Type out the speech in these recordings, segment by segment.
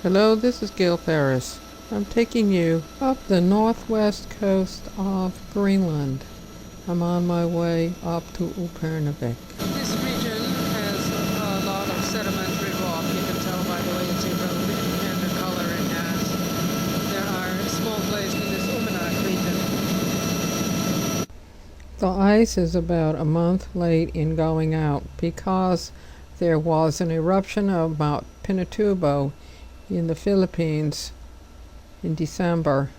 Hello, this is Gail Ferris. I'm taking you up the northwest coast of Greenland. I'm on my way up to Upernavik. This region has a lot of sedimentary rock. You can tell by the way it's eroded and the color it has. There are small places in this Upernavik region. The ice is about a month late in going out because there was an eruption of Mount Pinatubo in the Philippines in December,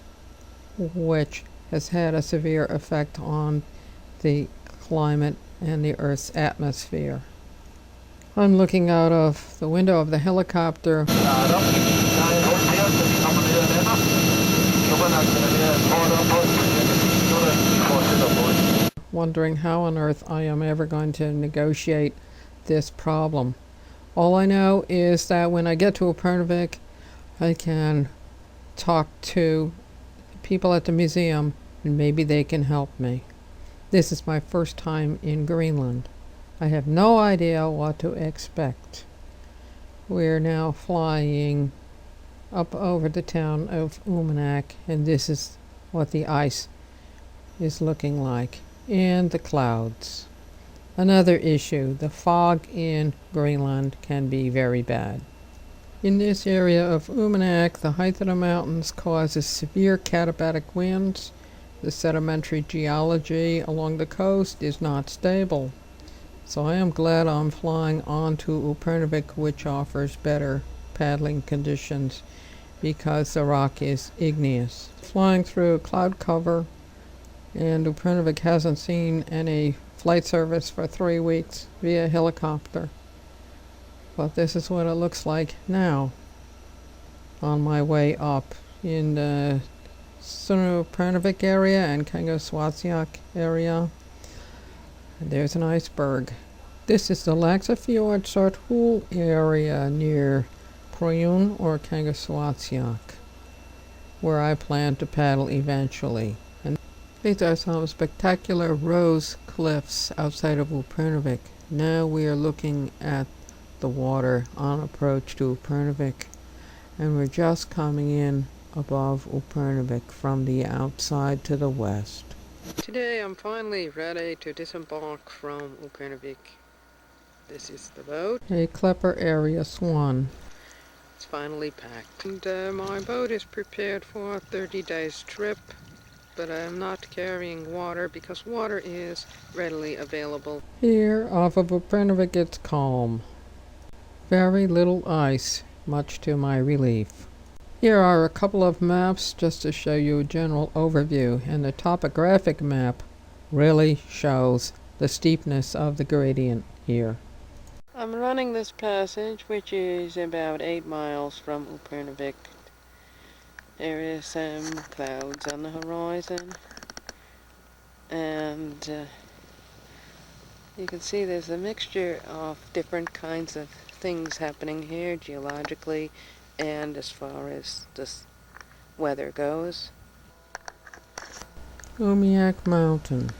which has had a severe effect on the climate and the Earth's atmosphere. I'm looking out of the window of the helicopter, wondering how on earth I am ever going to negotiate this problem. All I know is that when I get to Upernavik, I can talk to people at the museum and maybe they can help me. This is my first time in Greenland. I have no idea what to expect. We're now flying up over the town of Upernavik, and this is what the ice is looking like, and the clouds. Another issue, the fog in Greenland can be very bad. In this area of Upernavik, the height of the mountains causes severe katabatic winds. The sedimentary geology along the coast is not stable. So I am glad I'm flying onto Upernavik, which offers better paddling conditions because the rock is igneous. Flying through cloud cover, and Upernavik hasn't seen any flight service for 3 weeks via helicopter. But this is what it looks like now on my way up in the Upernavik area and Kangersuatsiaq area. And there's an iceberg. This is the Laxafjord Sarthul area near Proyun or Kangersuatsiaq, where I plan to paddle eventually. And these are some spectacular rose cliffs outside of Upernavik. Now we are looking at the water on approach to Upernavik, and we're just coming in above Upernavik from the outside to the west. Today I'm finally ready to disembark from Upernavik. This is the boat, a Klepper Area Swan. It's finally packed, and my boat is prepared for a 30 days trip, but I'm not carrying water because water is readily available. Here off of Upernavik it's calm. Very little ice, much to my relief. Here are a couple of maps just to show you a general overview, and the topographic map really shows the steepness of the gradient here. I'm running this passage, which is about 8 miles from Upernavik. There is some clouds on the horizon, and you can see there's a mixture of different kinds of things happening here geologically and as far as this weather goes. Umiak Mountain.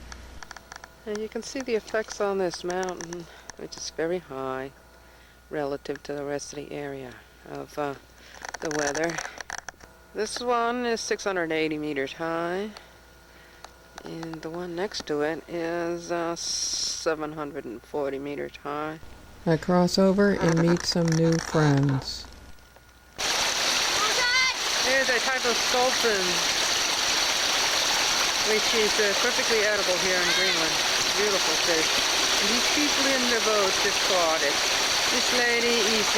And you can see the effects on this mountain, which is very high relative to the rest of the area of the weather. This one is 680 meters high, and the one next to it is 740 meters high. I cross over and meet some new friends. Here's a type of sculpin, which is perfectly edible here in Greenland. Beautiful fish. And these people in the boat just caught it. This lady is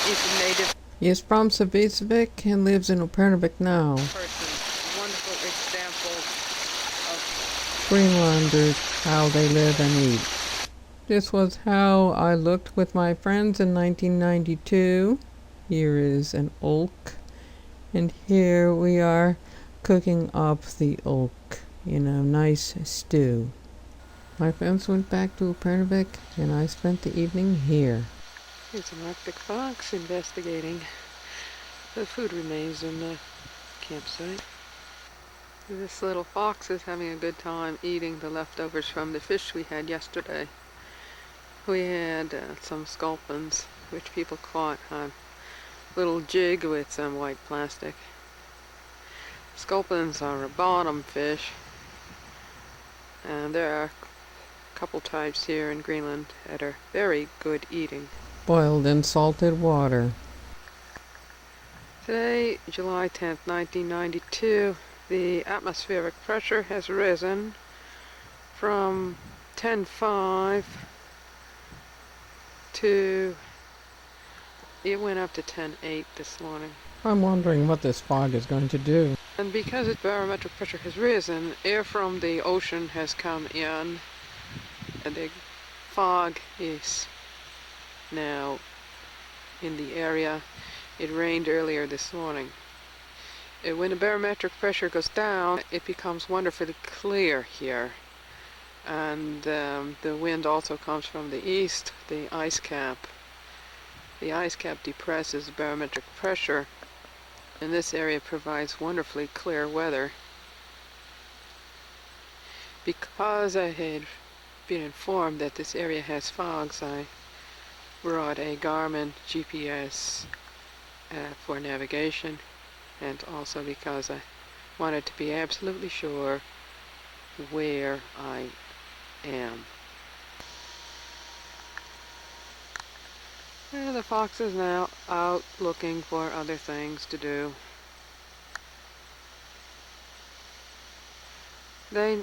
a native. He is from Savitsvik and lives in Upernavik now. Wonderful example of Greenlanders, how they live and eat. This was how I looked with my friends in 1992. Here is an oak, and here we are cooking up the oak in a nice stew. My friends went back to Upernavik, and I spent the evening here. Here's an Arctic fox investigating. The food remains in the campsite. This little fox is having a good time eating the leftovers from the fish we had yesterday. We had some sculpins, which people caught on little jig with some white plastic. Sculpins are a bottom fish, and there are a couple types here in Greenland that are very good eating. Boiled in salted water. Today, July 10th, 1992, the atmospheric pressure has risen from 10.5 to, it went up to 10.8 this morning. I'm wondering what this fog is going to do. And because the barometric pressure has risen, air from the ocean has come in, and the fog is now in the area. It rained earlier this morning. When the barometric pressure goes down, it becomes wonderfully clear here. And the wind also comes from the east, the ice cap. The ice cap depresses the barometric pressure, and this area provides wonderfully clear weather. Because I had been informed that this area has fogs, I brought a Garmin GPS for navigation, and also because I wanted to be absolutely sure where I am. And the fox is now out looking for other things to do. They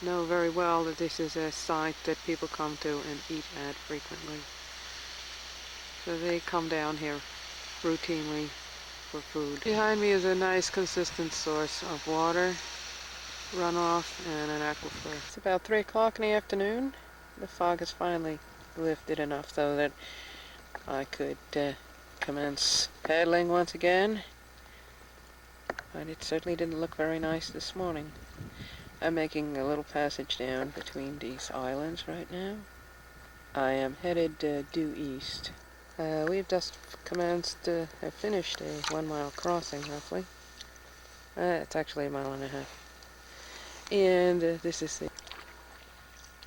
know very well that this is a site that people come to and eat at frequently. So they come down here routinely for food. Behind me is a nice consistent source of water, runoff, and an aquifer. It's about 3 o'clock in the afternoon. The fog has finally lifted enough so that I could commence paddling once again. But it certainly didn't look very nice this morning. I'm making a little passage down between these islands right now. I am headed due east. We've just finished a 1 mile crossing roughly. It's actually a mile and a half. And this is the...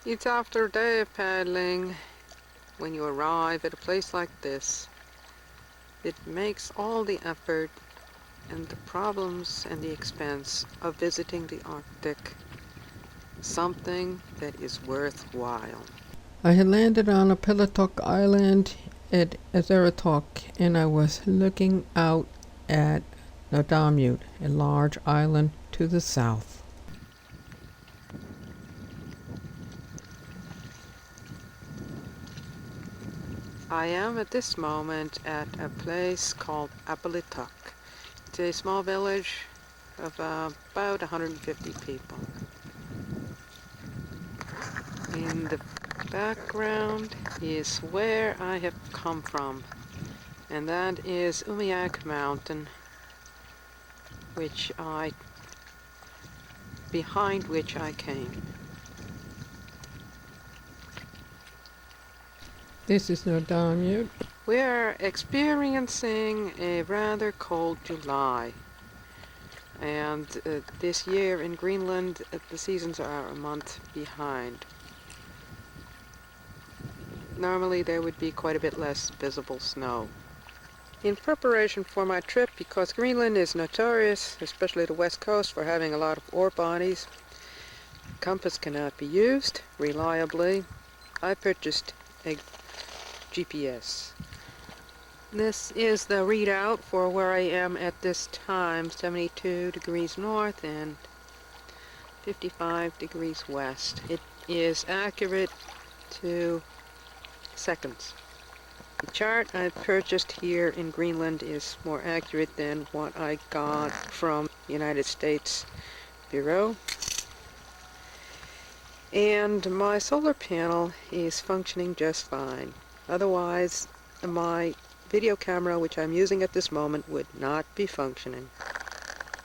It's after a day of paddling. When you arrive at a place like this, it makes all the effort and the problems and the expense of visiting the Arctic something that is worthwhile. I had landed on a Pilatok Island at Azeratok, and I was looking out at Nodamut, a large island to the south. I am at this moment at a place called Upernavik. It's a small village of about 150 people. In the background is where I have come from, and that is Upernavik Mountain, behind which I came. This is Nodamut. We are experiencing a rather cold July, and this year in Greenland the seasons are a month behind. Normally there would be quite a bit less visible snow. In preparation for my trip, because Greenland is notorious, especially the west coast, for having a lot of ore bodies, compass cannot be used reliably. I purchased a GPS. This is the readout for where I am at this time, 72 degrees north and 55 degrees west. It is accurate to seconds. The chart I purchased here in Greenland is more accurate than what I got from the United States Bureau. And my solar panel is functioning just fine. Otherwise, my video camera, which I'm using at this moment, would not be functioning.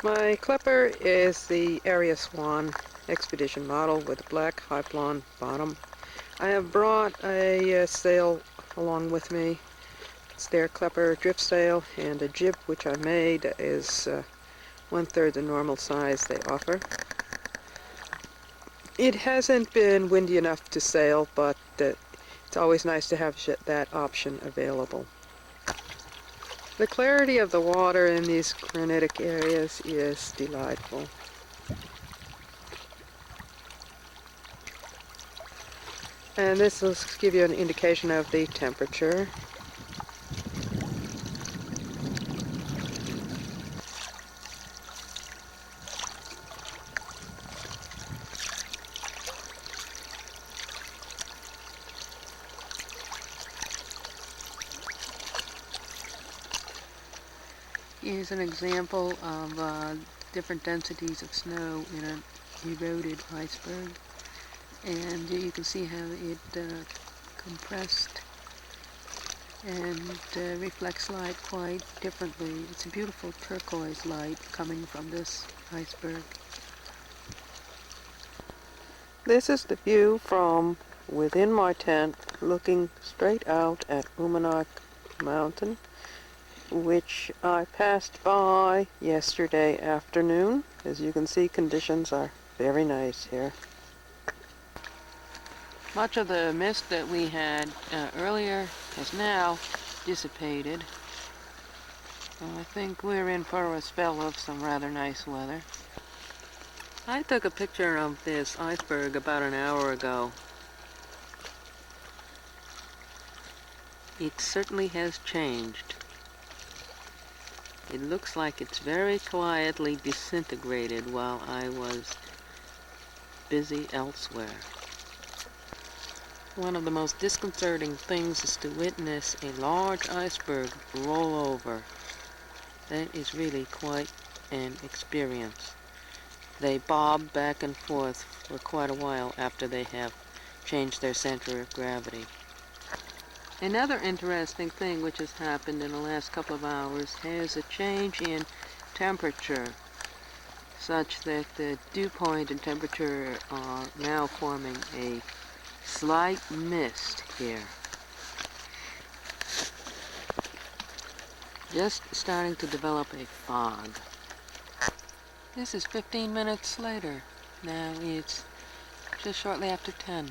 My clipper is the Area Swan Expedition model with a black Hyplon bottom. I have brought a sail along with me. It's their clipper drift sail, and a jib which I made is 1/3 the normal size they offer. It hasn't been windy enough to sail, but it's always nice to have that option available. The clarity of the water in these granitic areas is delightful. And this will give you an indication of the temperature. Here's an example of different densities of snow in an eroded iceberg. And you can see how it compressed and reflects light quite differently. It's a beautiful turquoise light coming from this iceberg. This is the view from within my tent, looking straight out at Upernavik Mountain, which I passed by yesterday afternoon. As you can see, conditions are very nice here. Much of the mist that we had earlier has now dissipated. I think we're in for a spell of some rather nice weather. I took a picture of this iceberg about an hour ago. It certainly has changed. It looks like it's very quietly disintegrated while I was busy elsewhere. One of the most disconcerting things is to witness a large iceberg roll over. That is really quite an experience. They bob back and forth for quite a while after they have changed their center of gravity. Another interesting thing which has happened in the last couple of hours is a change in temperature, such that the dew point and temperature are now forming a slight mist here. Just starting to develop a fog. This is 15 minutes later. Now it's just shortly after 10.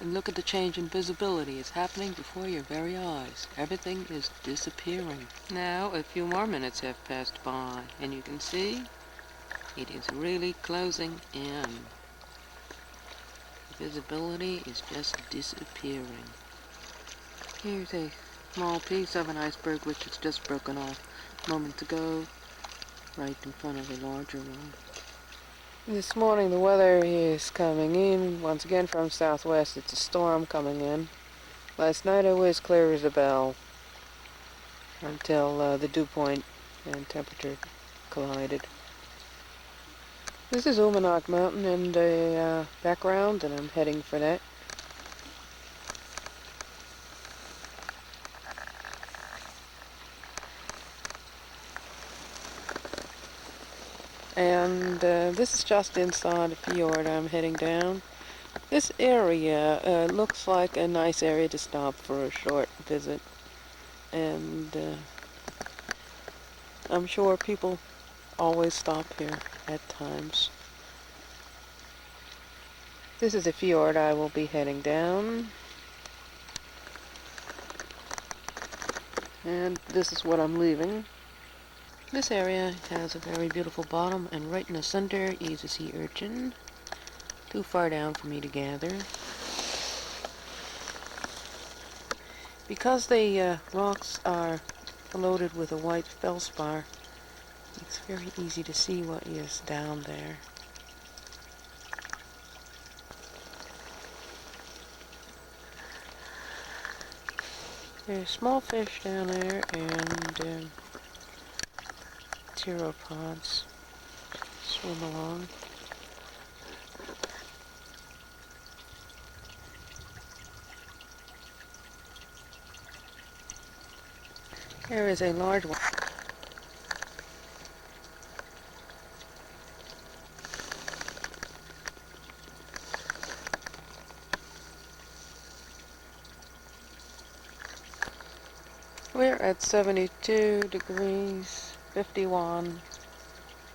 And look at the change in visibility. It's happening before your very eyes. Everything is disappearing. Now a few more minutes have passed by, and you can see it is really closing in. Visibility is just disappearing. Here's a small piece of an iceberg which has just broken off moments ago, right in front of a larger one. This morning the weather is coming in once again from southwest. It's a storm coming in. Last night it was clear as a bell until the dew point and temperature collided. This is Upernavik Mountain in the background, and I'm heading for that. And this is just inside a fjord. I'm heading down. This area looks like a nice area to stop for a short visit. And I'm sure people always stop here at times. This is a fjord I will be heading down. And this is what I'm leaving. This area has a very beautiful bottom, and right in the center is a sea urchin. Too far down for me to gather. Because the rocks are loaded with a white feldspar, it's very easy to see what is down there. There's small fish down there and pteropods swim along. There is a large one. We're at 72 degrees, 51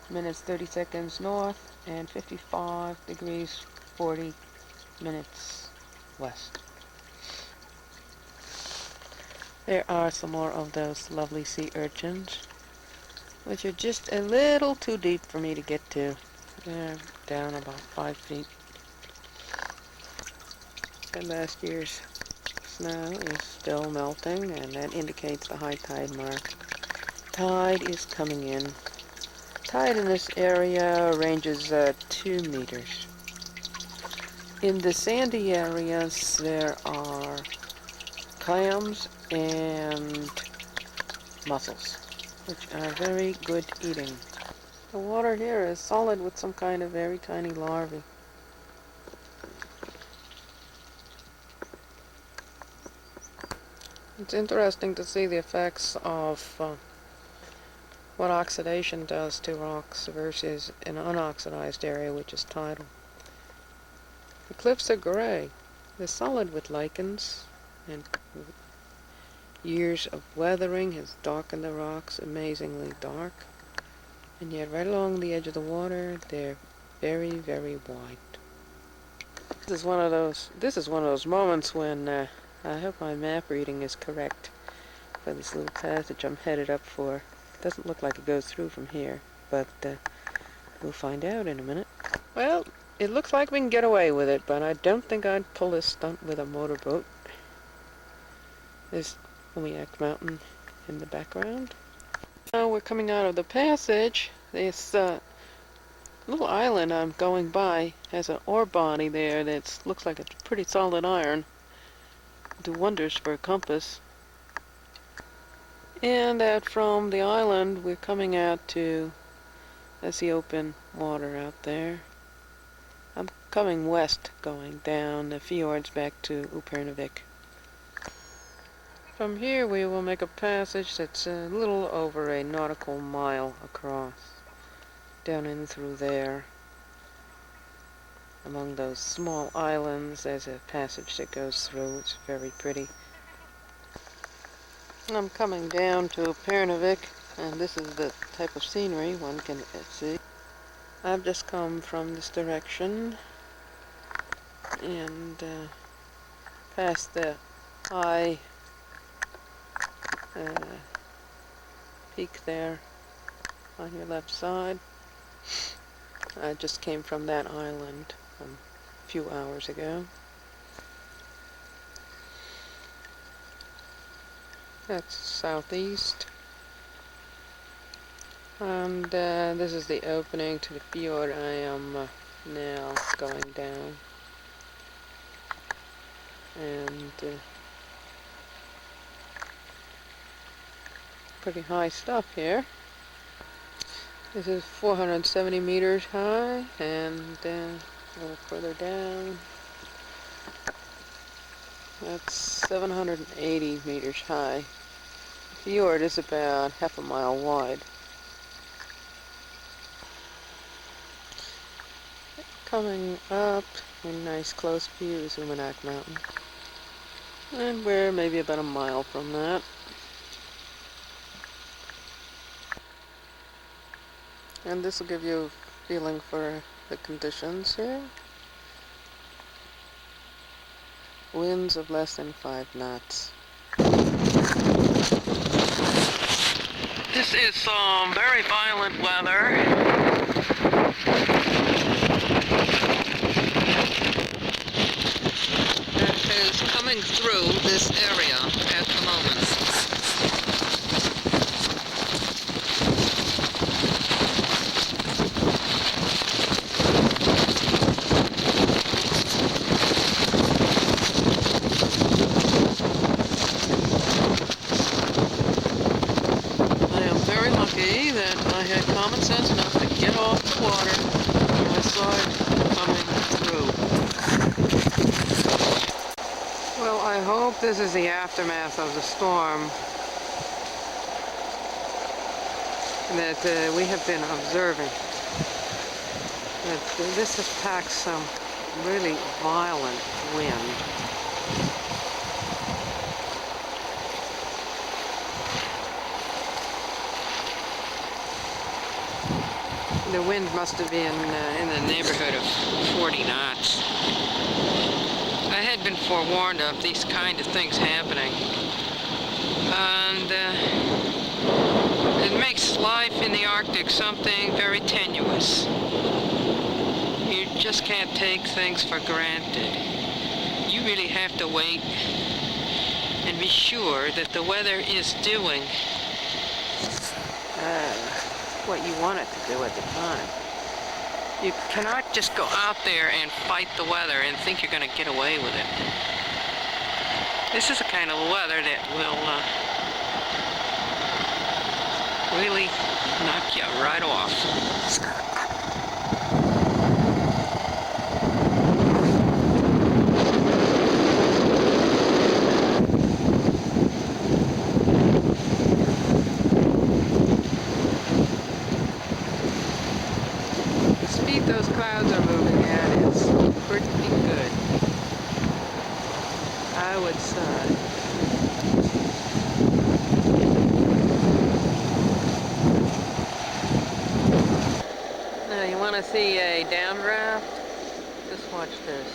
minutes, 30 seconds north, and 55 degrees, 40 minutes west. There are some more of those lovely sea urchins, which are just a little too deep for me to get to. They're down about 5 feet. And last year's snow is still melting, and that indicates the high tide mark. Tide is coming in. Tide in this area ranges 2 meters. In the sandy areas, there are clams and mussels, which are very good eating. The water here is solid with some kind of very tiny larvae. It's interesting to see the effects of what oxidation does to rocks versus an unoxidized area, which is tidal. The cliffs are gray. They're solid with lichens, and years of weathering has darkened the rocks amazingly dark. And yet right along the edge of the water, they're very, very white. This is one of those moments when I hope my map reading is correct for this little passage I'm headed up for. It doesn't look like it goes through from here, but we'll find out in a minute. Well, it looks like we can get away with it, but I don't think I'd pull this stunt with a motorboat. There's Upernavik Mountain in the background. Now we're coming out of the passage. This little island I'm going by has an ore body there that looks like it's pretty solid iron. Do wonders for a compass. And out from the island we're coming out to, that's the open water out there. I'm coming west, going down the fjords back to Upernavik. From here we will make a passage that's a little over a nautical mile across. Down in through there. Among those small islands, there's a passage that goes through. It's very pretty. I'm coming down to Upernavik, and this is the type of scenery one can see. I've just come from this direction and past the high peak there on your left side. I just came from that island a few hours ago. That's southeast. And this is the opening to the fjord I am now going down. And pretty high stuff here. This is 470 meters high, and a little further down, that's 780 meters high. The fjord is about half a mile wide. Coming up, a nice close view is Upernavik Mountain. And we're maybe about a mile from that. And this will give you a feeling for the conditions here. Winds of less than 5 knots. This is some very violent weather. That is coming through this area at the moment. That I had common sense enough to get off the water when I saw it coming through. Well, I hope this is the aftermath of the storm that we have been observing. That this has packed some really violent wind. The wind must have been in the neighborhood of 40 knots. I had been forewarned of these kind of things happening. And it makes life in the Arctic something very tenuous. You just can't take things for granted. You really have to wait and be sure that the weather is doing what you want it to do at the time. You cannot just go out there and fight the weather and think you're going to get away with it. This is the kind of weather that will really knock you right off. The speed those clouds are moving at is pretty good, I would say. Now you want to see a downdraft? Just watch this.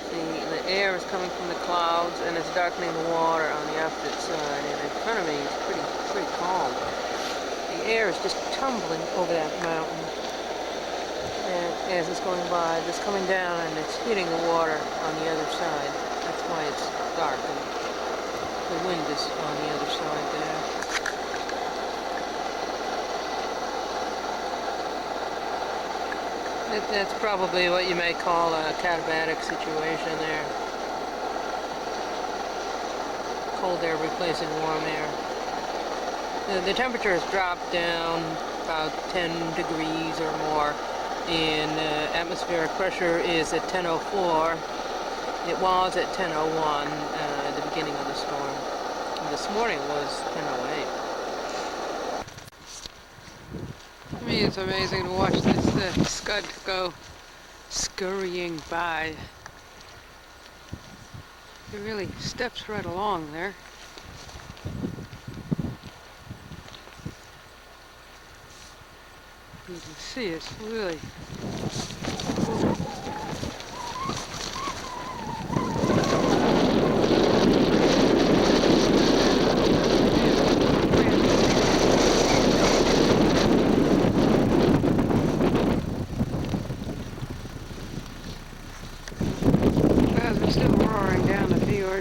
See, the air is coming from the clouds and it's darkening the water on the opposite side, and in front of me it's pretty calm. The air is just tumbling over that mountain, and as it's going by, it's coming down and it's hitting the water on the other side. That's why it's dark, and the wind is on the other side there. That's probably what you may call a katabatic situation there. Cold air replacing warm air. The temperature has dropped down about 10 degrees or more, and atmospheric pressure is at 1004. It was at 1001 at the beginning of the storm. And this morning was 1008. To me, it's amazing to watch this scud go scurrying by. It really steps right along there. You can see it's really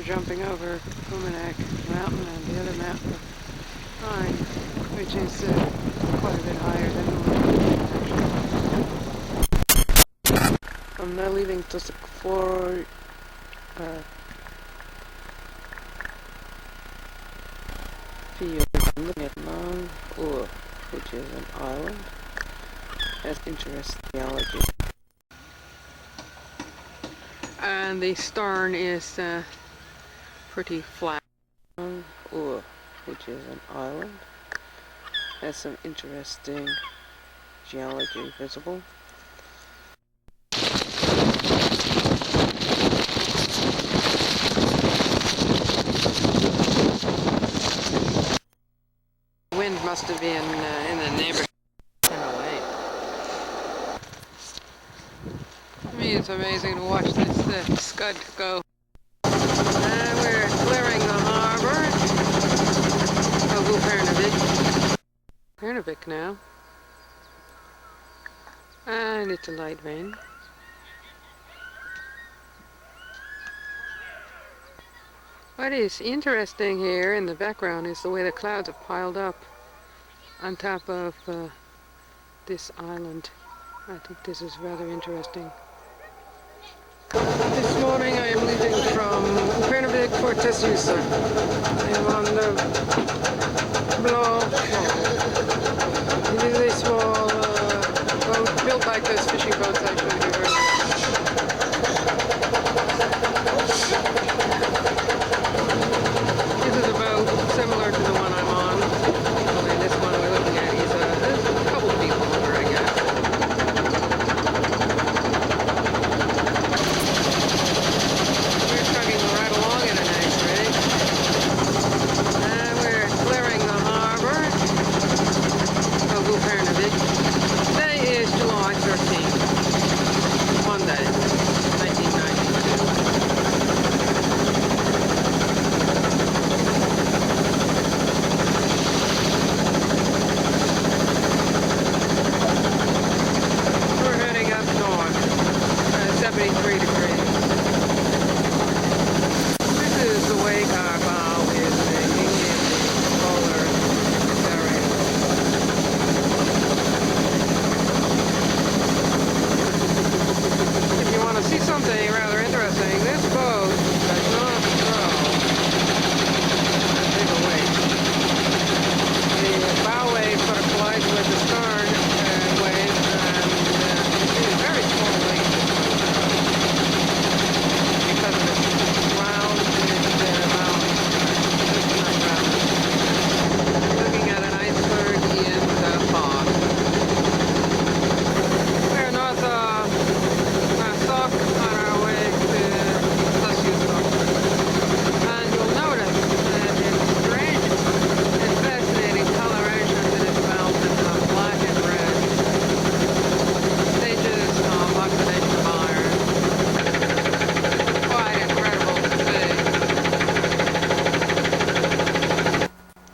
jumping over Upernavik mountain and the other mountain behind, which is quite a bit higher than normal. I'm now leaving Tusuk for field. I'm looking at Mount Ur, which is an island. Has interesting geology. And the stern is pretty flat. Ur, which is an island, has some interesting geology visible. The wind must have been in the neighborhood. To me, it's amazing to watch this scud go. We're clearing the harbor of Upernavik now, and it's a light rain. What is interesting here in the background is the way the clouds have piled up on top of this island. I think this is rather interesting. This morning I am leaving from Upernavik for Tasusa. I am on the Blanche. It is a small boat built like those fishing boats I showed you earlier. This is a boat similar to the one I'm on. Only this one we're looking at is there's a couple of people over, I guess. Today is July 13th.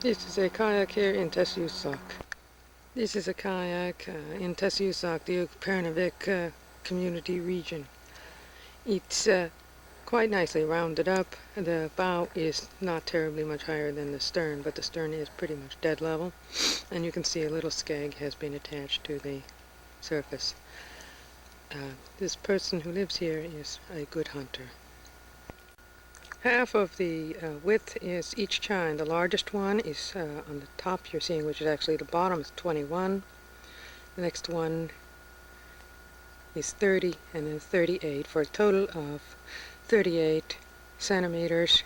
This is a kayak here in Tessusak. This is a kayak in Tessusak, the Upernavik community region. It's quite nicely rounded up. The bow is not terribly much higher than the stern, but the stern is pretty much dead level. And you can see a little skeg has been attached to the surface. This person who lives here is a good hunter. Half of the width is each chine. The largest one is on the top you're seeing, which is actually the bottom, is 21. The next one is 30, and then 38, for a total of 38 centimeters.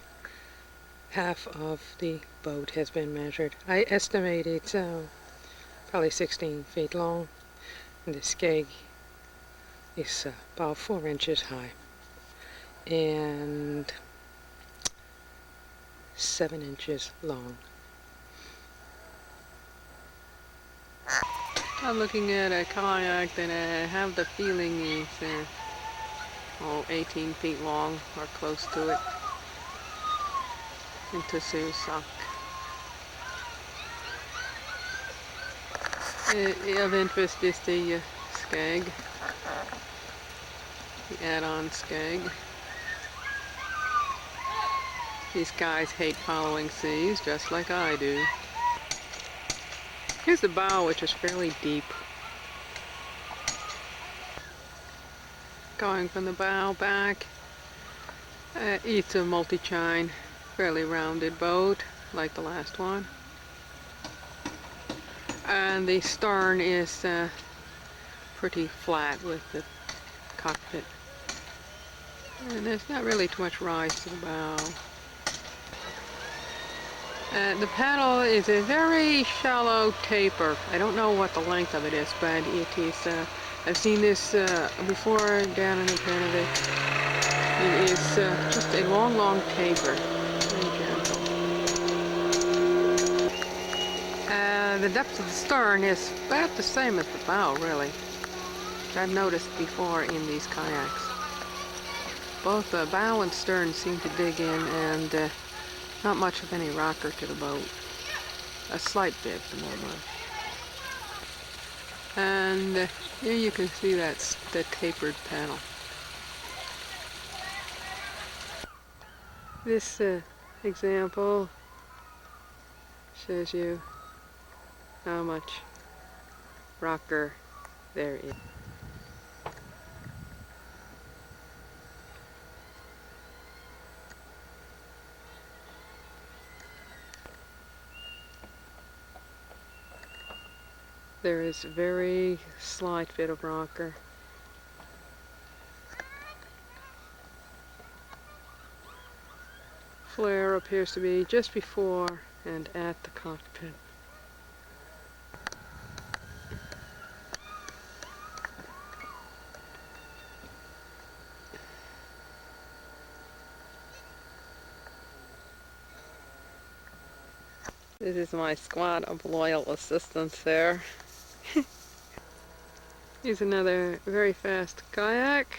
Half of the boat has been measured. I estimate it's probably 16 feet long, and the skeg is about 4 inches high and 7 inches long. I'm looking at a kayak that I have the feeling is 18 feet long or close to it, into Susak. Of interest is the skeg, the add-on skeg. These guys hate following seas just like I do. Here's the bow, which is fairly deep. Going from the bow back, it's a multi-chine, fairly rounded boat, like the last one. And the stern is pretty flat with the cockpit. And there's not really too much rise to the bow. The paddle is a very shallow taper. I don't know what the length of it is, but it is, I've seen this before down in Upernavik. It is just a long, long taper, very gentle. The depth of the stern is about the same as the bow, really, which I've noticed before in these kayaks. Both the bow and stern seem to dig in, and not much of any rocker to the boat. A slight bit, but not much. And here you can see that's the tapered paddle. This example shows you how much rocker there is. There is very slight bit of rocker. Flare appears to be just before and at the cockpit. This is my squad of loyal assistants there. Here's another very fast kayak.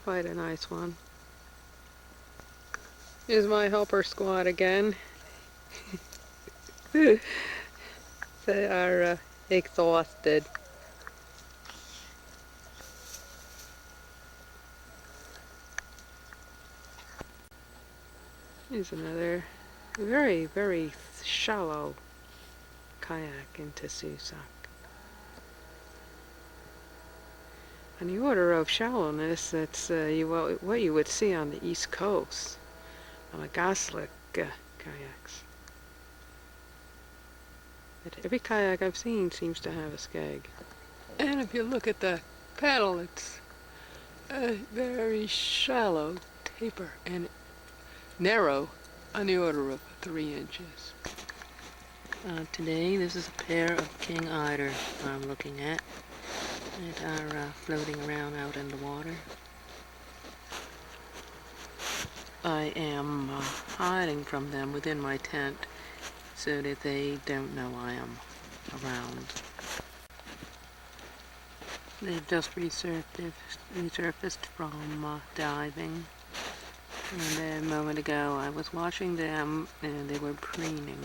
Quite a nice one. Here's my helper squad again. They are exhausted. Here's another very, very shallow kayak into Susak. On the order of shallowness, it's what you would see on the East Coast, on the Gaslick kayaks. But every kayak I've seen seems to have a skeg. And if you look at the paddle, it's a very shallow taper and narrow, on the order of 3 inches. Today, this is a pair of king eider I'm looking at that are floating around out in the water. I am hiding from them within my tent so that they don't know I am around. They've just resurfaced from diving. And a moment ago I was watching them and they were preening.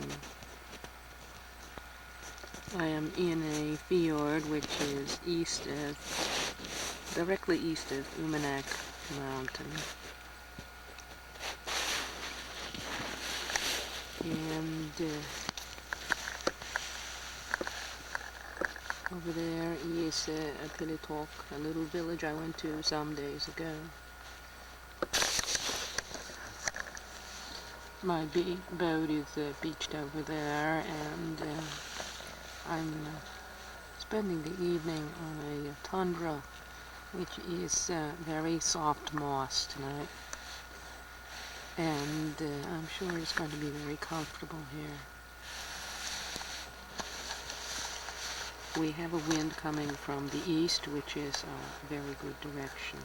I am in a fjord which is directly east of Upernavik mountain. And over there is a little village I went to some days ago. My boat is beached over there, and I'm spending the evening on a tundra, which is very soft moss tonight. And I'm sure it's going to be very comfortable here. We have a wind coming from the east, which is a very good direction.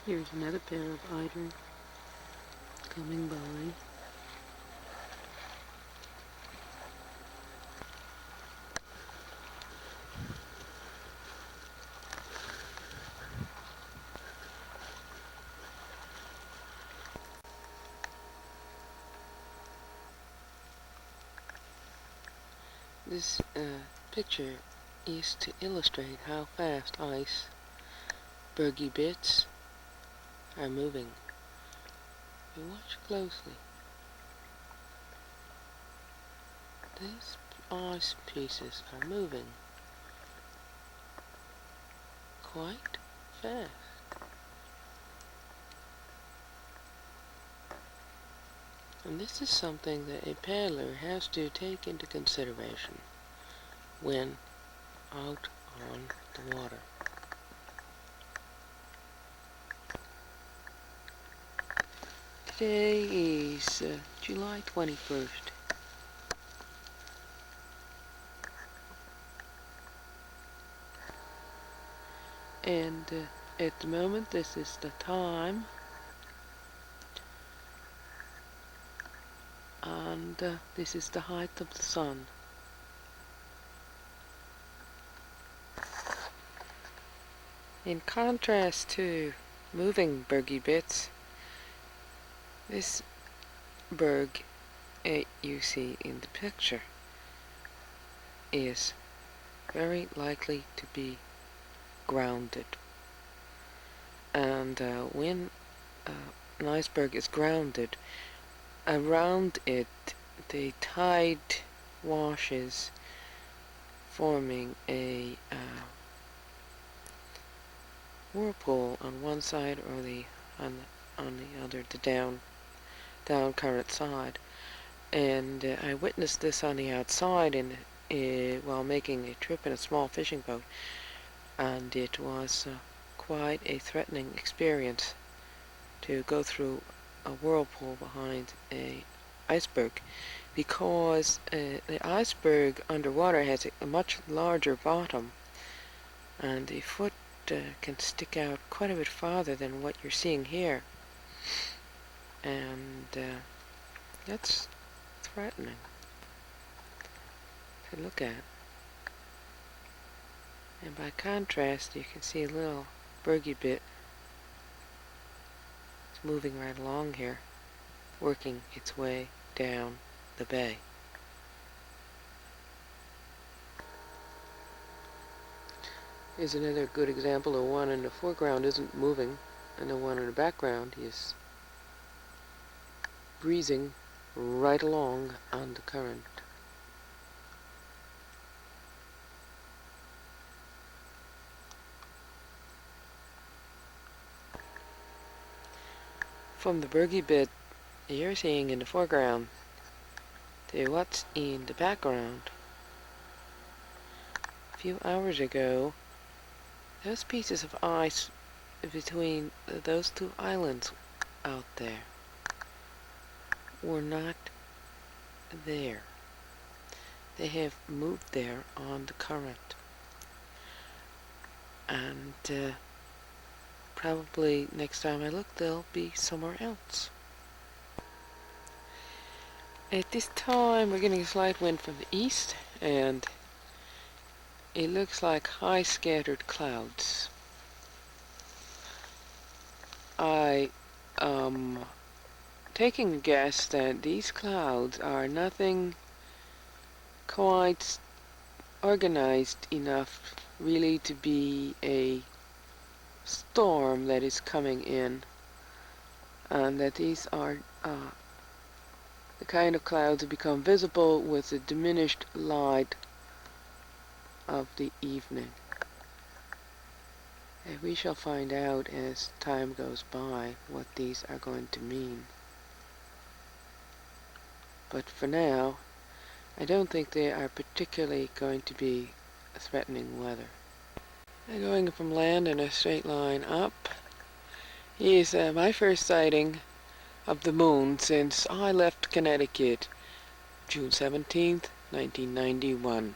Here's another pair of eider coming by. This picture is to illustrate how fast icebergy bits are moving. You watch closely. These ice pieces are moving quite fast. And this is something that a paddler has to take into consideration when out on the water. Today is July 21st. And at the moment this is the time, and this is the height of the sun. In contrast to moving bergy bits, this berg you see in the picture is very likely to be grounded. And when an iceberg is grounded, around it the tide washes, forming a whirlpool on one side or on the other, the down current side. And I witnessed this on the outside while making a trip in a small fishing boat, and it was quite a threatening experience to go through a whirlpool behind a iceberg, because the iceberg underwater has a much larger bottom, and the foot can stick out quite a bit farther than what you're seeing here, and that's threatening to look at. And by contrast, you can see a little bergy bit. It's moving right along here, working its way down the bay. Here's another good example. The one in the foreground isn't moving, and the one in the background is breezing right along on the current. From the bergy bit you're seeing in the foreground to what's in the background, a few hours ago, those pieces of ice between those two islands out there were not there. They have moved there on the current, and probably next time I look they'll be somewhere else. At this time, we're getting a slight wind from the east, and it looks like high scattered clouds. I taking a guess that these clouds are nothing quite organized enough really to be a storm that is coming in, and that these are the kind of clouds that become visible with the diminished light of the evening. And we shall find out as time goes by what these are going to mean. But for now, I don't think they are particularly going to be threatening weather. And going from land in a straight line up is my first sighting of the moon since I left Connecticut June 17th, 1991.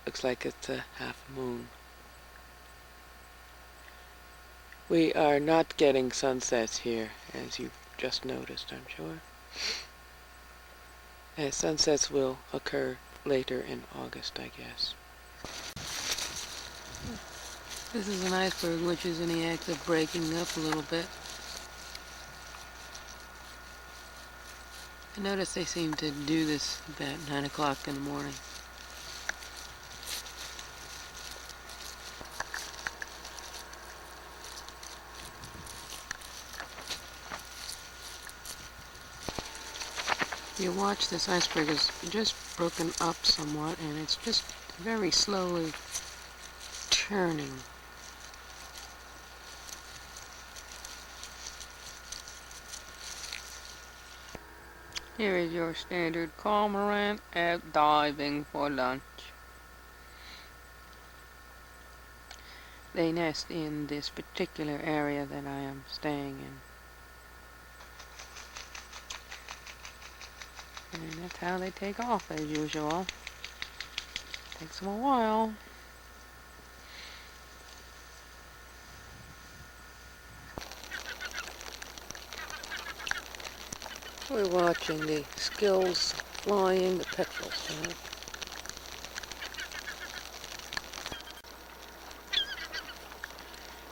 Looks like it's a half moon. We are not getting sunsets here, as you've just noticed, I'm sure. Sunsets will occur later in August, I guess. This is an iceberg which is in the act of breaking up a little bit. I notice they seem to do this about 9 o'clock in the morning. You watch, this iceberg is just broken up somewhat, and it's just very slowly turning. Here is your standard cormorant out diving for lunch. They nest in this particular area that I am staying in. And that's how they take off, as usual. Takes them a while. We're watching the skills flying, the petrels.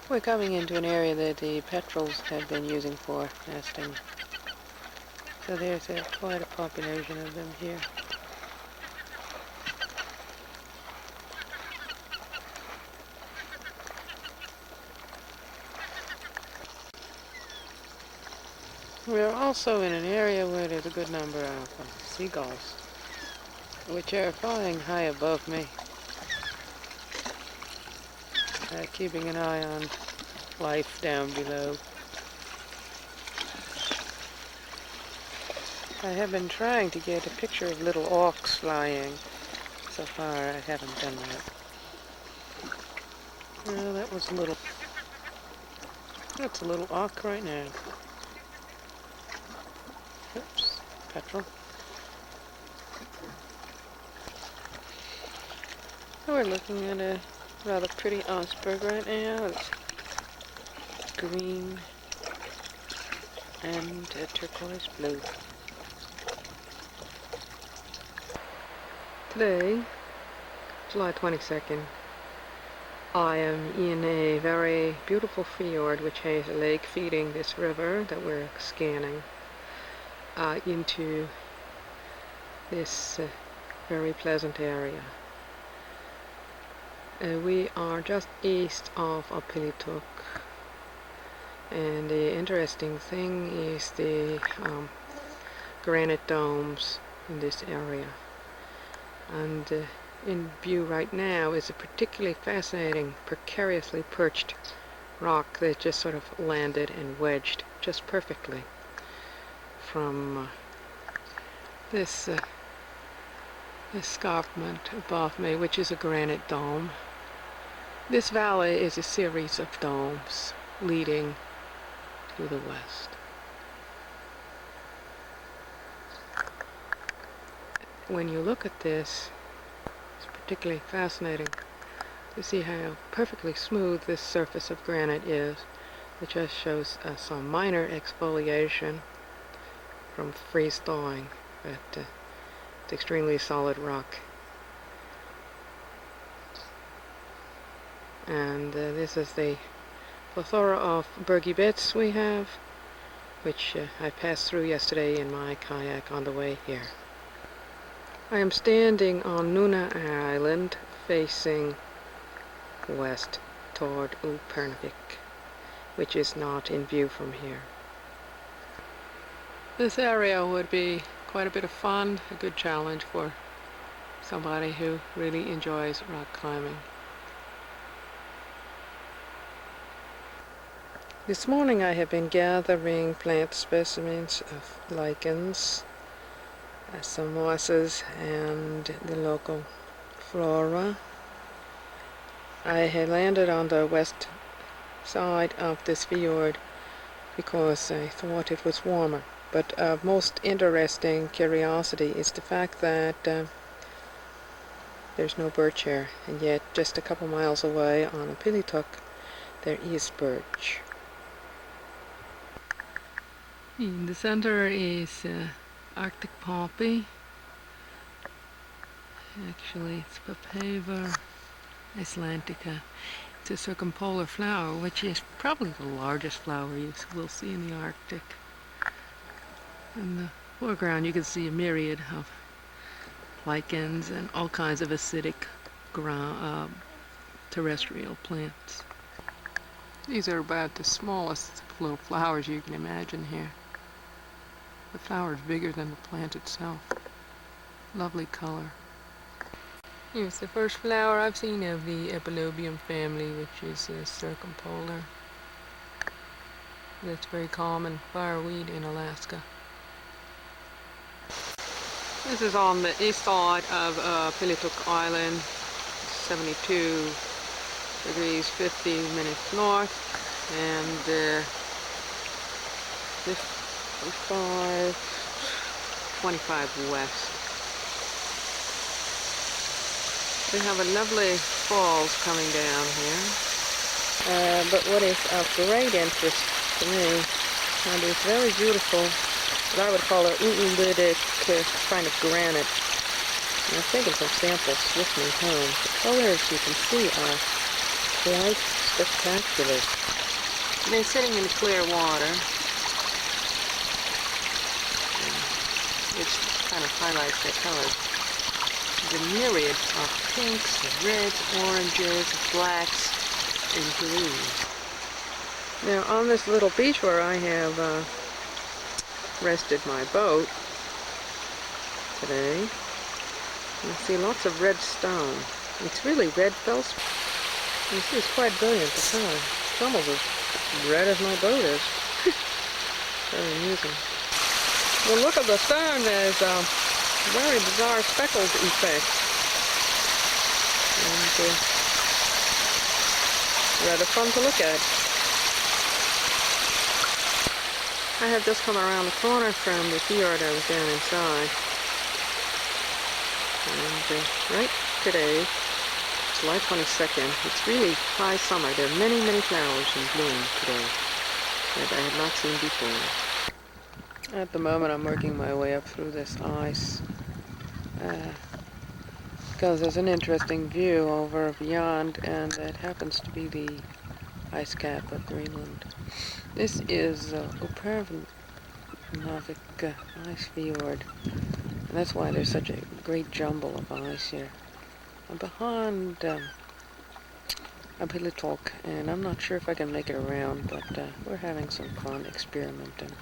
We're coming into an area that the petrels have been using for nesting. So there's quite a population of them here. We're also in an area where there's a good number of seagulls, which are flying high above me, keeping an eye on life down below. I have been trying to get a picture of little auks flying. So far, I haven't done that. Well, that's a little auk right now. Oops, petrel. We're looking at a rather pretty iceberg right now. It's green and turquoise blue. Today, July 22nd, I am in a very beautiful fjord which has a lake feeding this river that we're scanning into this very pleasant area. We are just east of Upernavik, and the interesting thing is the granite domes in this area. And in view right now is a particularly fascinating, precariously perched rock that just sort of landed and wedged just perfectly from this escarpment above me, which is a granite dome. This valley is a series of domes leading to the west. When you look at this, it's particularly fascinating to see how perfectly smooth this surface of granite is. It just shows some minor exfoliation from freeze thawing, but it's extremely solid rock. And this is the plethora of bergy bits we have, which I passed through yesterday in my kayak on the way here. I am standing on Nuna Island facing west toward Upernavik, which is not in view from here. This area would be quite a bit of fun, a good challenge for somebody who really enjoys rock climbing. This morning I have been gathering plant specimens of lichens, some mosses, and the local flora. I had landed on the west side of this fjord because I thought it was warmer. But of most interesting curiosity is the fact that there's no birch here, and yet just a couple miles away on a Pilituk there is birch. In the center is Arctic poppy. Actually, it's Papaver Icelandica. It's a circumpolar flower, which is probably the largest flower you will see in the Arctic. In the foreground, you can see a myriad of lichens and all kinds of acidic terrestrial plants. These are about the smallest little flowers you can imagine here. The flower is bigger than the plant itself. Lovely color. Here's the first flower I've seen of the Epilobium family, which is circumpolar. That's very common fireweed in Alaska. This is on the east side of Pilituk Island, 72 degrees 50 minutes north, and 25 west. We have a lovely falls coming down here. But what is of great interest to me, and it's very beautiful, what I would call a oolitic kind of granite. And I've taken some samples with me home. The colors you can see are quite spectacular. They're sitting in clear water, which kind of highlights their colors. The myriad of pinks, reds, oranges, blacks, and greens. Now on this little beach where I have rested my boat today, you see lots of red stone. It's really red feldspar. You see it's quite brilliant, the color. It's almost as red as my boat is. Very amusing. The look of the stone is very bizarre speckled effect. And rather fun to look at. I have just come around the corner from the fjord I was down inside. And right today, July 22nd, it's really high summer. There are many, many flowers in bloom today that I had not seen before. At the moment I'm working my way up through this ice because there's an interesting view over beyond, and that happens to be the ice cap of Greenland. This is Upernavik ice fjord, and that's why there's such a great jumble of ice here. I'm behind a Pilituk, and I'm not sure if I can make it around, but we're having some fun experimenting.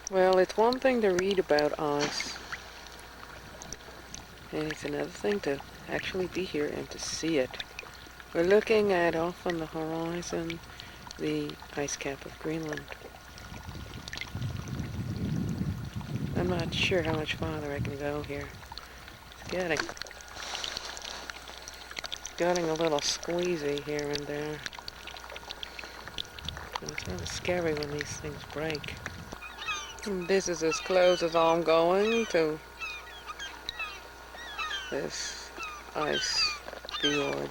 Well, it's one thing to read about ice, and it's another thing to actually be here and to see it. We're looking at off on the horizon the ice cap of Greenland. I'm not sure how much farther I can go here. It's getting a little squeezy here and there. And it's really scary when these things break. And this is as close as I'm going to this ice fjord.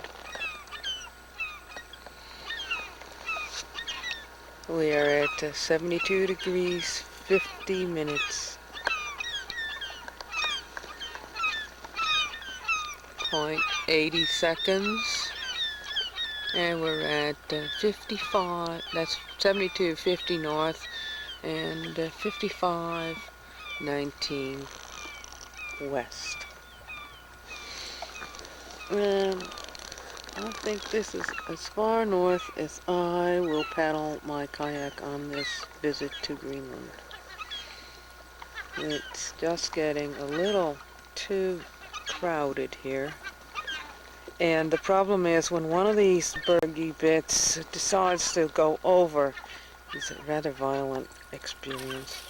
We are at 72 degrees 50 minutes. 0.80 seconds. And we're at 55, that's 7250 north, and 5519 west. And I think this is as far north as I will paddle my kayak on this visit to Greenland. It's just getting a little too crowded here. And the problem is when one of these bergy bits decides to go over, it's a rather violent experience.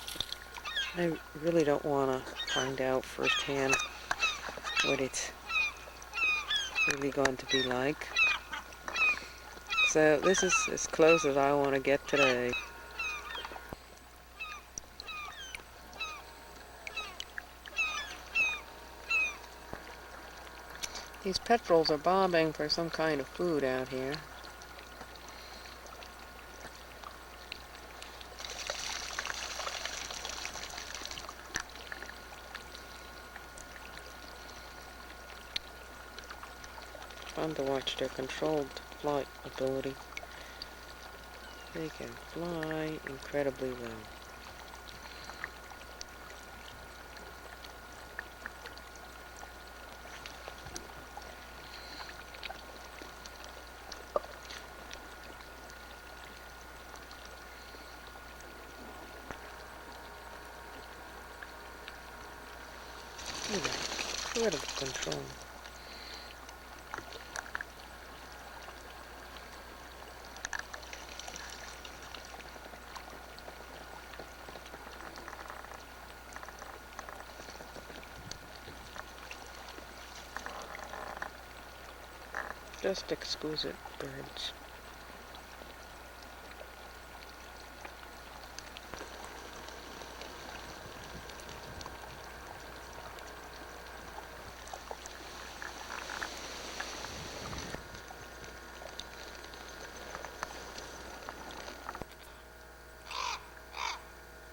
I really don't want to find out firsthand what it's really going to be like. So this is as close as I want to get today. These petrels are bobbing for some kind of food out here. Fun to watch their controlled flight ability. They can fly incredibly well. Incredible control. Just exquisite birds.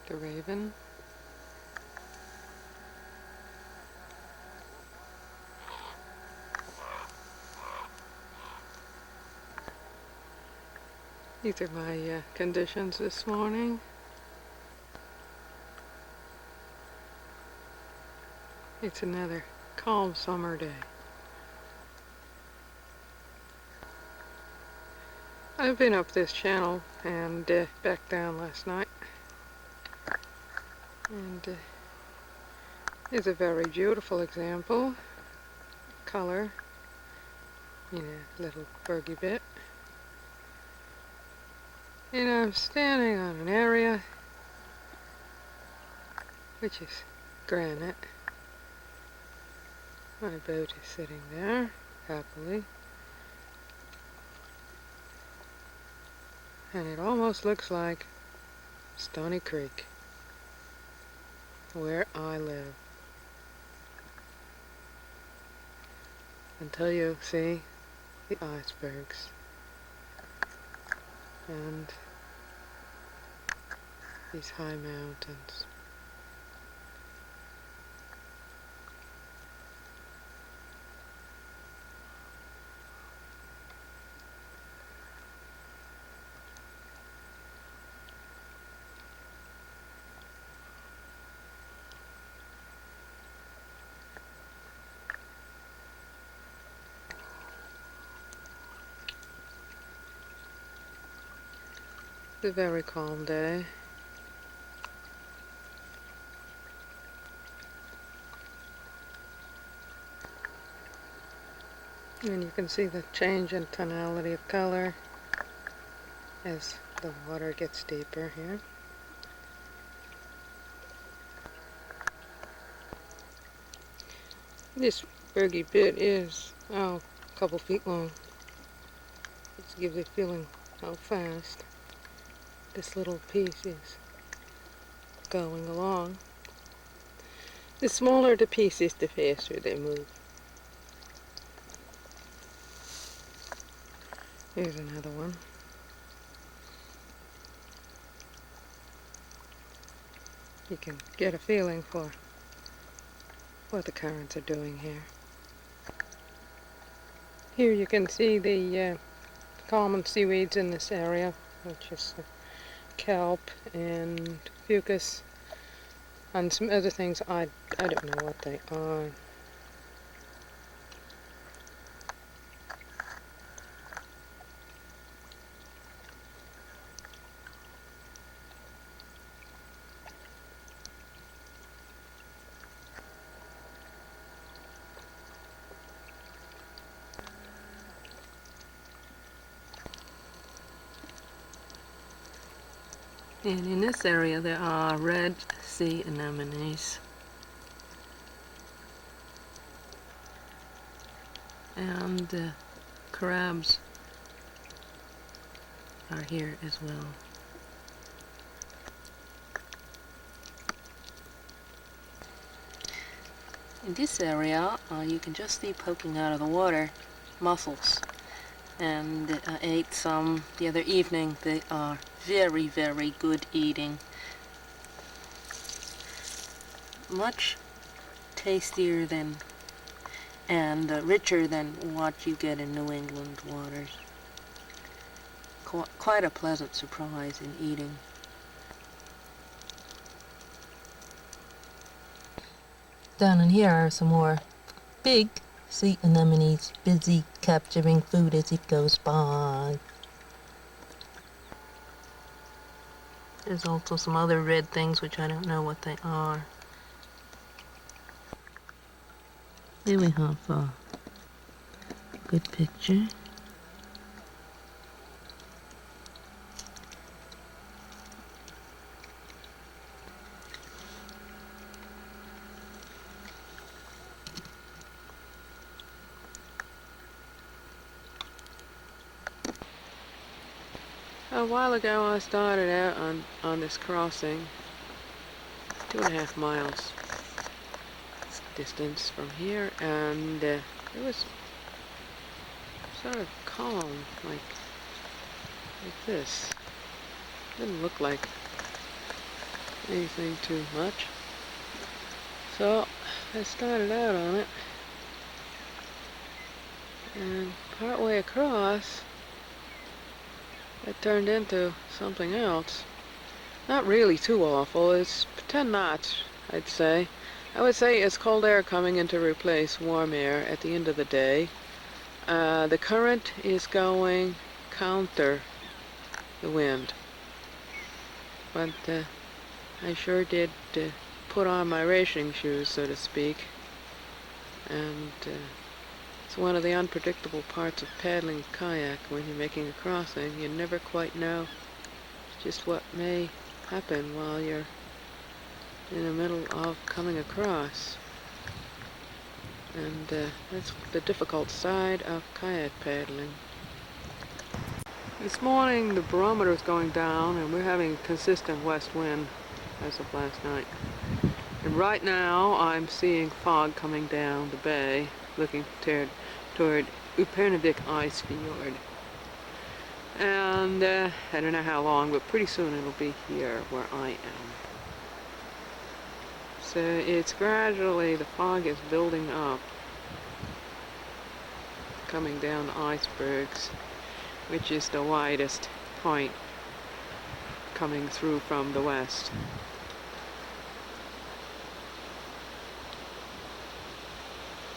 The raven. These are my conditions this morning. It's another calm summer day. I've been up this channel and back down last night. And it's a very beautiful example. Color in a little bergy bit. And I'm standing on an area which is granite. My boat is sitting there happily. And it almost looks like Stony Creek, where I live. Until you see the icebergs and these high mountains. It's a very calm day. And you can see the change in tonality of color as the water gets deeper here. This bergy bit is, a couple feet long. It gives you a feeling how fast this little piece is going along. The smaller the piece is, the faster they move. Here's another one. you can get a feeling for what the currents are doing here. Here you can see the common seaweeds in this area, which is kelp and fucus and some other things. I don't know what they are. And in this area there are red sea anemones. And crabs are here as well. In this area, you can just see poking out of the water mussels. And I ate some the other evening. They are very, very good eating. Much tastier than and richer than what you get in New England waters. Quite a pleasant surprise in eating. Down in here are some more big sea anemones, busy capturing food as it goes by. There's also some other red things which I don't know what they are. Here we have a good picture. A while ago I started out on this crossing, 2.5 miles distance from here, and it was sort of calm, like this. Didn't look like anything too much. So I started out on it, and partway across it turned into something else. Not really too awful. It's 10 knots, I'd say. I would say it's cold air coming in to replace warm air at the end of the day. The current is going counter the wind. But I sure did put on my racing shoes, so to speak. And it's one of the unpredictable parts of paddling kayak when you're making a crossing. You never quite know just what may happen while you're in the middle of coming across. And that's the difficult side of kayak paddling. This morning the barometer is going down and we're having consistent west wind as of last night. And right now I'm seeing fog coming down the bay, looking toward Upernavik ice fjord. And I don't know how long, but pretty soon it'll be here where I am. So it's gradually, the fog is building up, coming down the icebergs, which is the widest point coming through from the west.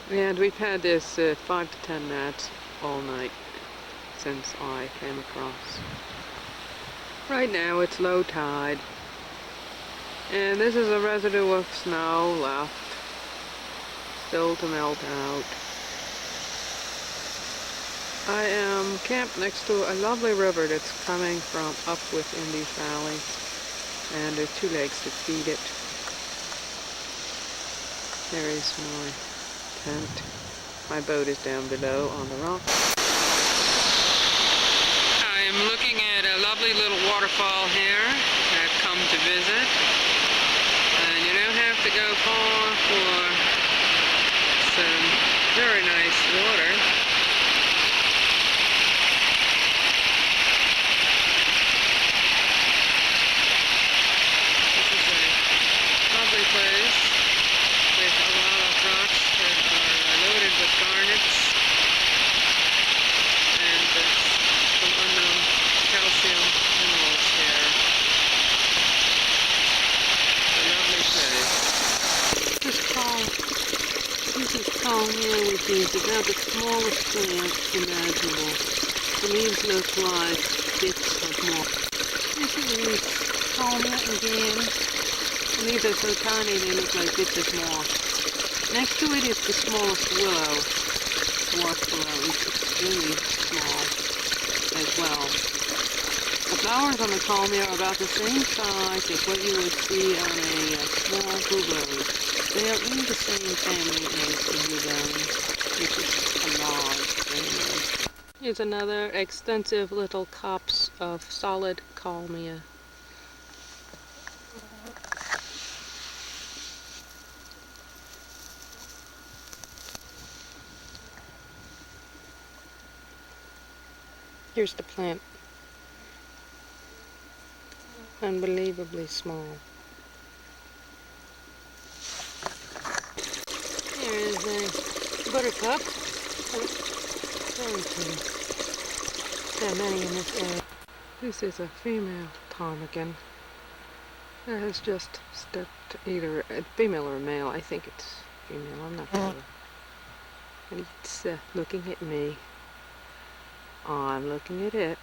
And we've had this 5 to 10 knots all night since I came across. Right now it's low tide, and this is a residue of snow left, still to melt out. I am camped next to a lovely river that's coming from up within these valleys, and there's 2 lakes that feed it. There is my tent. My boat is down below on the rock. I am looking at a lovely little waterfall here. I've come to visit. And you don't have to go far for some very nice water. This is a Palmia, which is about the smallest plant imaginable. The leaves look like bits of moss. This is Palmia again. The leaves are so tiny they look like bits of moss. Next to it is the smallest willow, dwarf willow. It's extremely small as well. The flowers on the palmia are about the same size as what you would see on a small blueberry. They are in the same family as the blueberry, which is a large family. Here's another extensive little copse of solid palmia. Here's the plant. Unbelievably small. Here is a buttercup. Very pretty. There are many in this area. This is a female ptarmigan that has just stepped, either a female or a male. I think it's female, I'm not sure. And it's looking at me. I'm looking at it.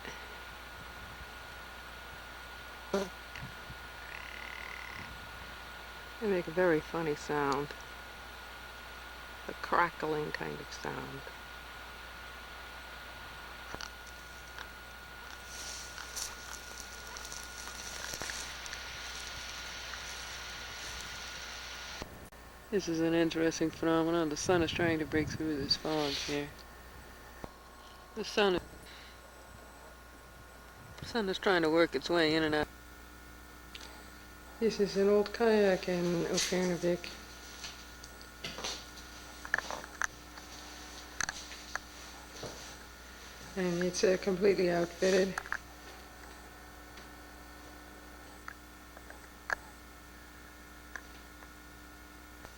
They make a very funny sound. A crackling kind of sound. This is an interesting phenomenon. The sun is trying to break through this fog here. The sun is trying to work its way in and out. This is an old kayak in Upernavik. And it's completely outfitted.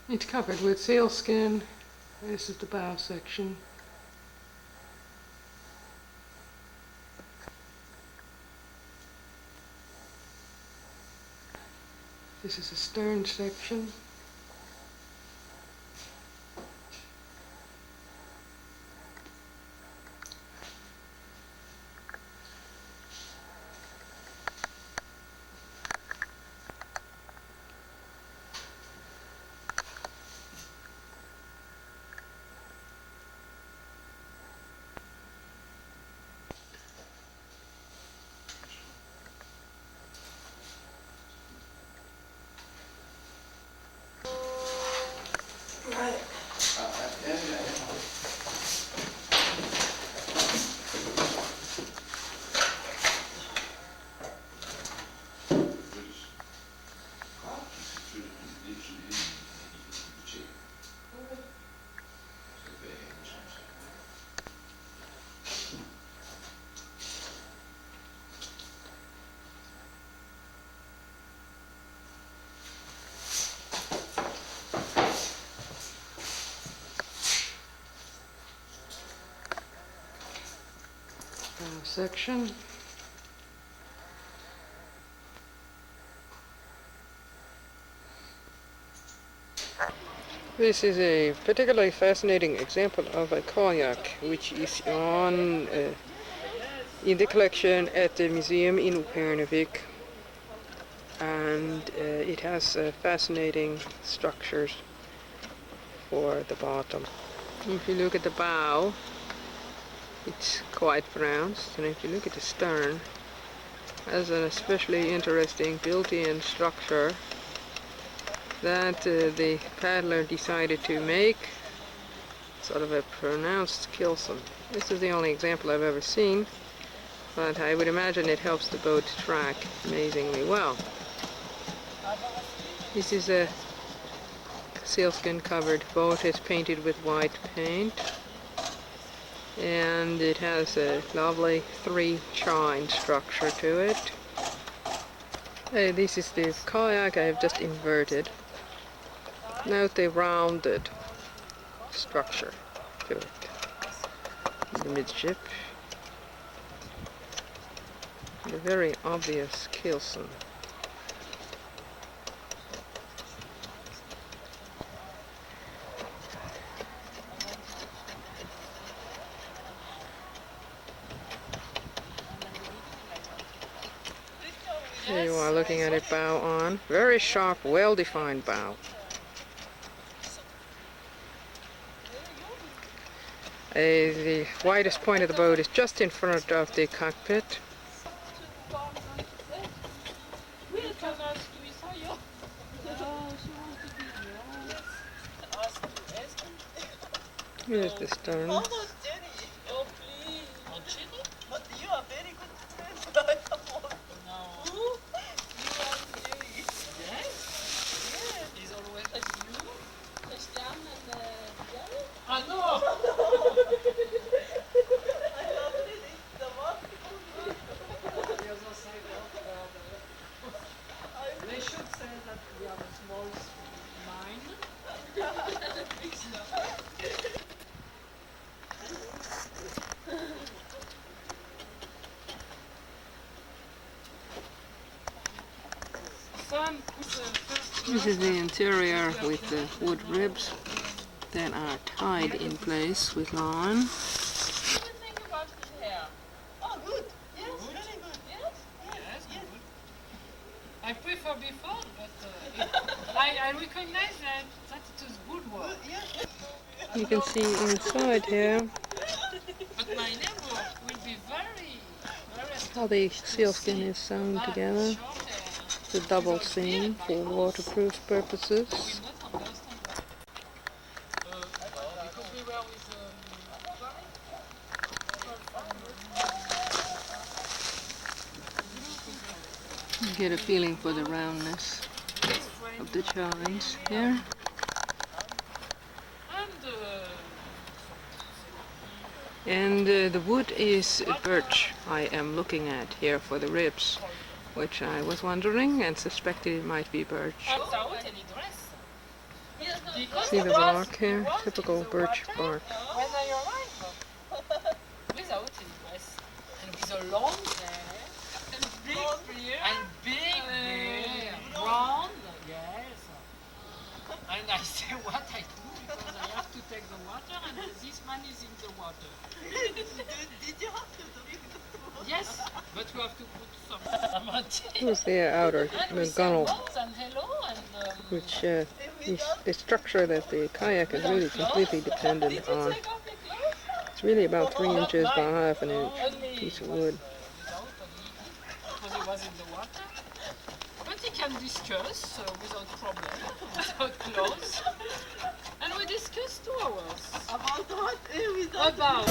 It's covered with sealskin. This is the bow section. This is the stern section. Section. This is a particularly fascinating example of a kayak which is on in the collection at the museum in Upernavik, and it has fascinating structures for the bottom. If you look at the bow, it's quite pronounced, and if you look at the stern, it has an especially interesting built-in structure that the paddler decided to make sort of a pronounced keelson. This is the only example I've ever seen, but I would imagine it helps the boat track amazingly well. This is a sealskin covered boat. It's painted with white paint, and it has a lovely 3-chine structure to it. This is the kayak I have just inverted. Note the rounded structure to it. The midship. The very obvious keelson. while looking at it bow on. Very sharp, well-defined bow. The widest point of the boat is just in front of the cockpit. Here's the stern. This is the interior with the wood ribs that are tied in place with line. What do you think about his hair? Oh, good. Yes, very good. Yes? Yes, good. I prefer before, but I recognize that it is good work. Yes. You can see inside here But my neighbor will be very how the sealskin is sewn together. short hair. The double seam for waterproof purposes. Not understand that. Because we were with You get a feeling for the roundness of the chines here. And the wood is birch I am looking at here for the ribs, which I was wondering and suspected it might be birch. without any dress. Because See the it was- bark here? it was Typical in the birch water bark. When I arrived, without any dress, and with a long hair, and big beard, brown, yes. And I say what I do because I have to take the water, and this man is in the water. Did you have to drink the water? Yes, but you have to put some. Here's the outer, And the we say gunnel, once and hello, and which is the structure that the kayak is really completely dependent on. take off the clothes. It's really about 3 inches by half an inch Only piece of was wood. without any, because he was in the water. But he can discuss without problem, without clothes. And we discussed 2 hours About what? Without about